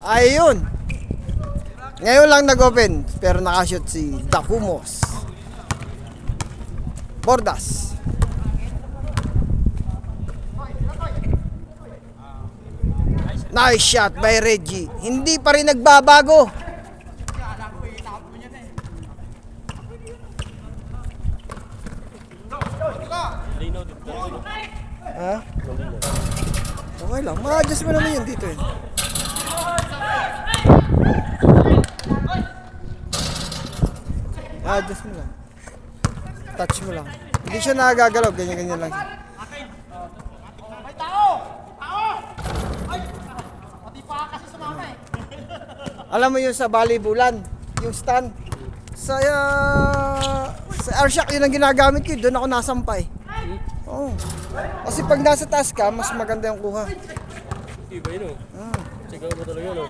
Ayun. Ngayon lang nag-open, pero nakashoot si Dacumos. Bordas. Nice shot by Reggie. Hindi pa rin nagbabago. Ha? Okay lang. Ma-adjust mo naman yun dito eh. Adjust mo lang. Touch mo lang. Hindi siya nagagalaw. Ganyan-ganyan lang siya. Alam mo yun sa volleyballan, yung stand. Sa airshock yun ang ginagamit ko. Doon ako nasampay. Oo. Kasi pag nasa taas ka, mas maganda yung kuha. Iba yun o. Check out mo talaga no?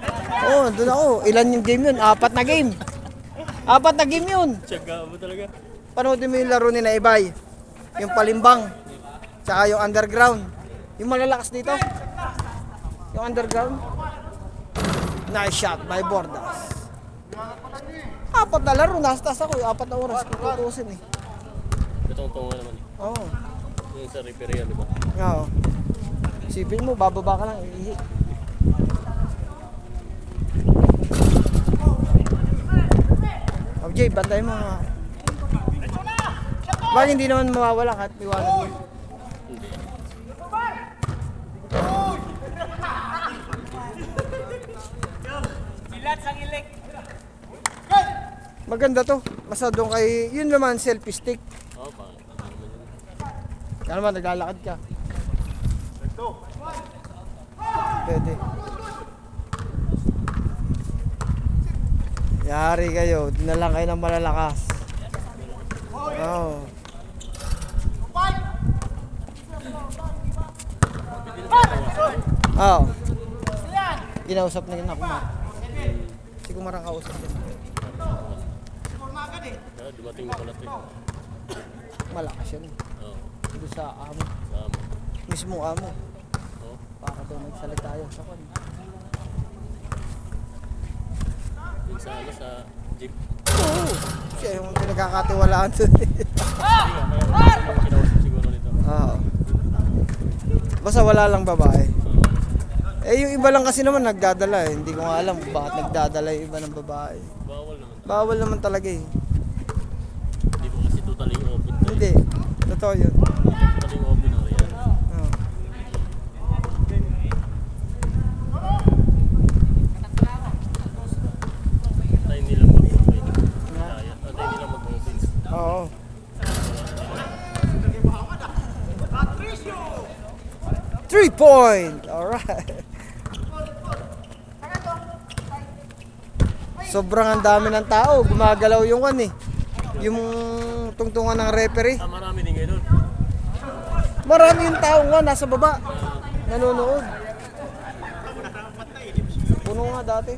Oo, doon ako. Ilan yung game yun? 4 na game. 4 na game yun. Check out mo talaga. Panoodin mo yung laro ni Naibay. Yung palimbang. Tsaka yung underground. Yung malalakas dito. Yung underground. Nice shot by Bordas. 4 na laro. Nasa taas ako. 4 na oras. Kututusin eh. Katong-tonga naman eh. Oo. Yung sa repair yan, di ba? Oo. Isipin mo, bababa ka lang. Ihi. Jay, bantay mo nga. Bakit hindi naman mawawala kahit iwanan mo? Hindi. Maganda to. Masadong kay, yun naman, selfie stick. Oo, bakit? Kaya naman, naglalakad ka. Pwede. Yari kayo, di na lang kayo ng malalakas. Oh. Oh. Ginausap na yun ako, Kumar. Si Kumar ang kausap din. Dumating na pala ito eh. Malakas yun. Oo. Doon sa amo. Sama. Mismo amo. Oo. Para doon nagsalita yun sa kon. Yung sa jeep. Oo. Siya yung pinagkakatiwalaan doon. Kaya kinausap siguro nito. Oo. Basta wala lang babae. Eh yung iba lang kasi naman nagdadala eh. Hindi ko nga alam kung bakit nagdadala yung iba ng babae. Bawal naman. Bawal naman talaga eh. Hindi ko kasi totally open. Hindi. Totoo yun. Totally open na yan. Oo. Tayo nilang mag-open. Kaya. Tayo nilang mag-open. Oo. Three-point! Alright. Sobrang ang dami ng tao. Gumagalaw yung kan eh. Yung tungtungan ng referee. Marami din ngayon. Marami yung tao nga nasa baba. Nanonood. Puno nga dati.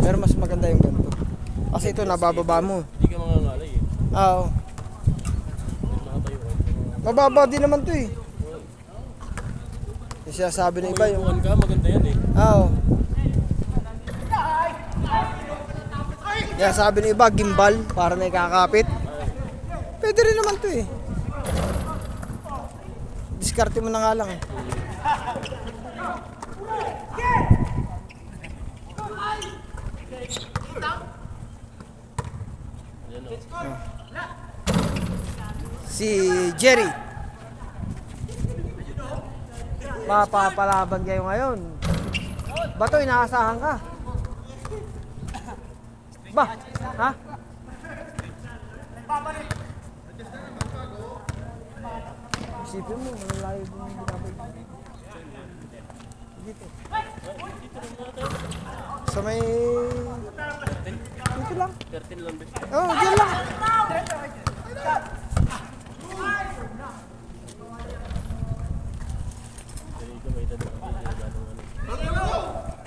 Pero mas maganda yung ganito. Kasi ito nabababa mo. Hindi ka mangangalay eh. Oo. Nakatayo ka. Mababa din naman to eh. Yung sinasabi ng iba yung... Kung ka, maganda yan eh. Oo. Kaya sabi ng iba, gimbal, para na ikakapit. Pwede rin naman to eh. Diskarte mo na nga lang eh. Yan o. Si Jerry. Mapapalaban kayo ngayon. Bato, inaasahan ka. Ba? Ha? Isipin mo, malalayo din yung binabay. Dito. Sa may... Dito lang. 13 lang best. Oh, dyan lang.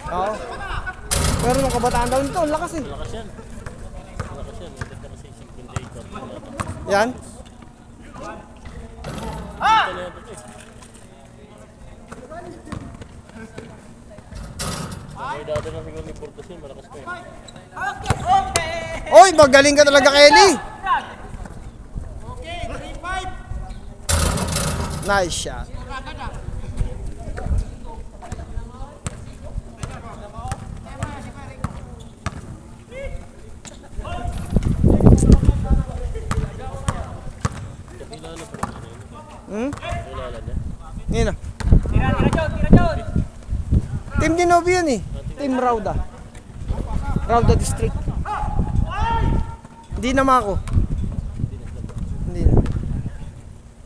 Oo. Pero nung kabataan daw nito, ang lakas eh. Malakas yan. Malakas yan. Maganda kasi 58 ka. Yan. Ito na ito eh. May dati na siguro ni Portas yun, malakas pa yun. Oy, magaling ka talaga, Kelly. Nice shot. Kakilala pa naman yun. Hmm? Kakilala niya. Nino. Team Dinobi yan eh. Team Rauda. Rauda District. Hindi naman ako. Hindi na.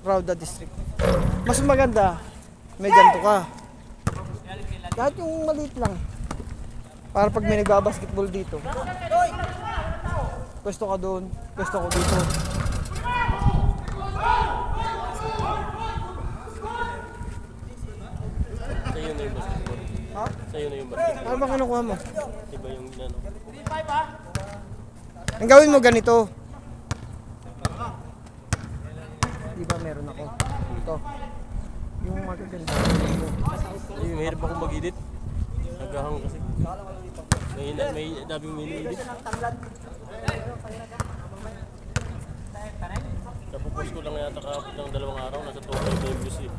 Rauda District. Mas maganda, may ganito ka. Kahit yung maliit lang. Para pag may nagbabasketball dito. Pwesto ka doon, pwesto ko dito. Sa'yo na yung basketball. Ha? Sa'yo na yung basketball. Ano ba kinukuha mo? Iba yung inano. Ang gawin mo ganito. Di ba meron ako? Ito. Yung magaganda. Ay, mahirap ako mag-edit. Naghahang kasi. May dabing mini-edit. Napupos ko lang yata kahapon ng 2 araw. Nasa 2.5 na yung views eh.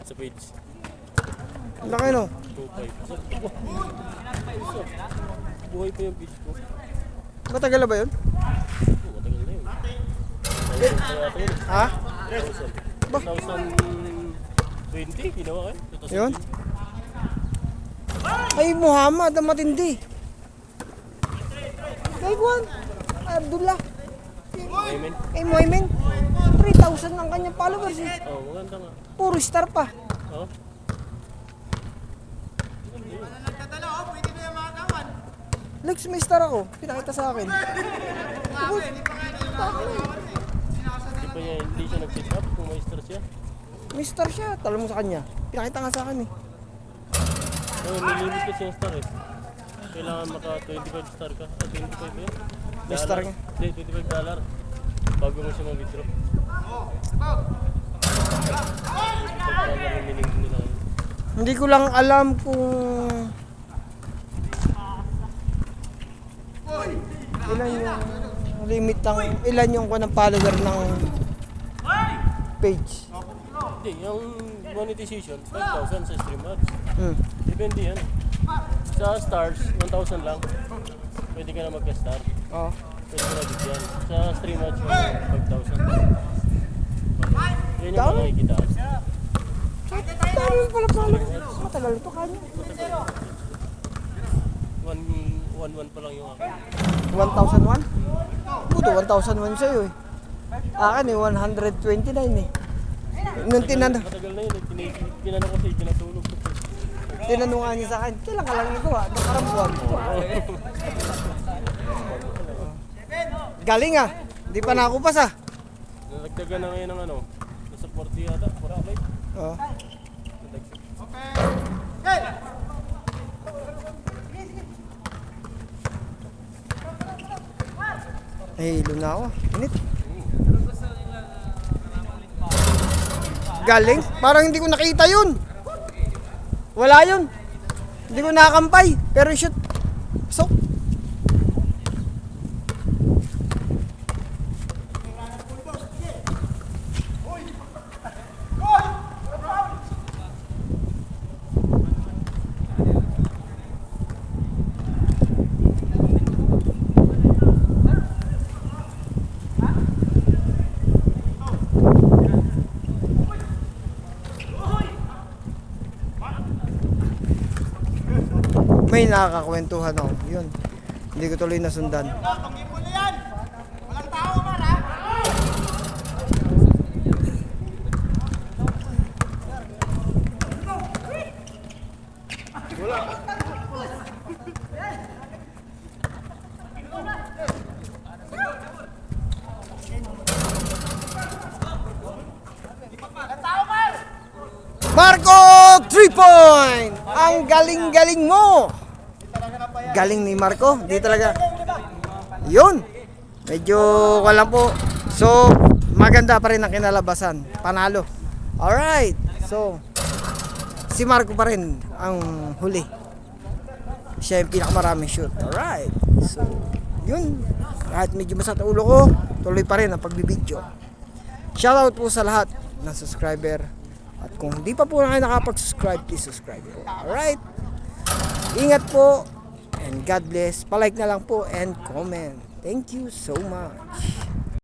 Sa page. Ang laki no? 2.5. Buhay pa yung page ko. Matagal na ba yun? Oo, matagal na yun. Yata yun. Ha? 2020, ginawa kayo? Yun? Ay Muhammad, ang matindi. Kay Juan. Abdullah. Amen. Kay Moimen. 3,000 ang kanyang followers eh. Oo, maganda nga. Puro star pa. Oo. Lex, may star ako. Pinakita sa akin. Hindi siya nag-set up kung may star siya. May star siya. Tala mo sa kanya. Pinakita nga sa akin eh. Oo, may limit kasi yung star eh. Kailangan maka 25 star ka. 25 ba yun? May star nga. Hindi, $25. Bago mo siya mag-withdraw. $25 yung minimum nila. Hindi ko lang alam kung ilan yung limit ng ilan yung ng follower ng page. Hindi, yung monetization, 5,000 sa stream ads. Hmm. Depende yan. Sa stars, 1,000 lang. Pwede ka na magka-star. Oh. Pwede ka na bigyan. Sa stream ads, 5,000. Yan yung Dami. makikita. Dami pala followers. Matagal ito kanya. 1,1 pa lang yung akin. 1,001? Buto 1,001 sa'yo eh. Akin eh 129 eh. Nung tinanong Tinanong ko siya, pinatulog ko. nga niya sa akin, kailan ka lang nagawa? Nakarang buwan. Galing ah. Hindi pa nakupas ah. Nalagdagan na ngayon ng ano, nasa 40 yata, 45. Oh. Nahilo na ako. Init. Galing. Parang hindi ko nakita yun. Wala yun. Hindi ko nakakampay. Pero shoot. So. May nakakakwentuhan ako. Yun. Hindi ko tuloy nasundan. Marco 3 point! Ang galing-galing mo! Galing ni Marco, di talaga. Yun! Medyo wala po. So, maganda pa rin ang kinalabasan. Panalo. Alright. So, si Marco pa rin ang huli. Siya yung pinakamaraming shoot. Alright. So, yun. Kahit medyo masakit ang ulo ko, tuloy pa rin ang pagbibideo. Shoutout po sa lahat ng subscriber. At kung hindi pa po na kayo nakapag-subscribe, please subscribe po. Alright. Ingat po. And God bless. Palike na lang po and comment. Thank you so much.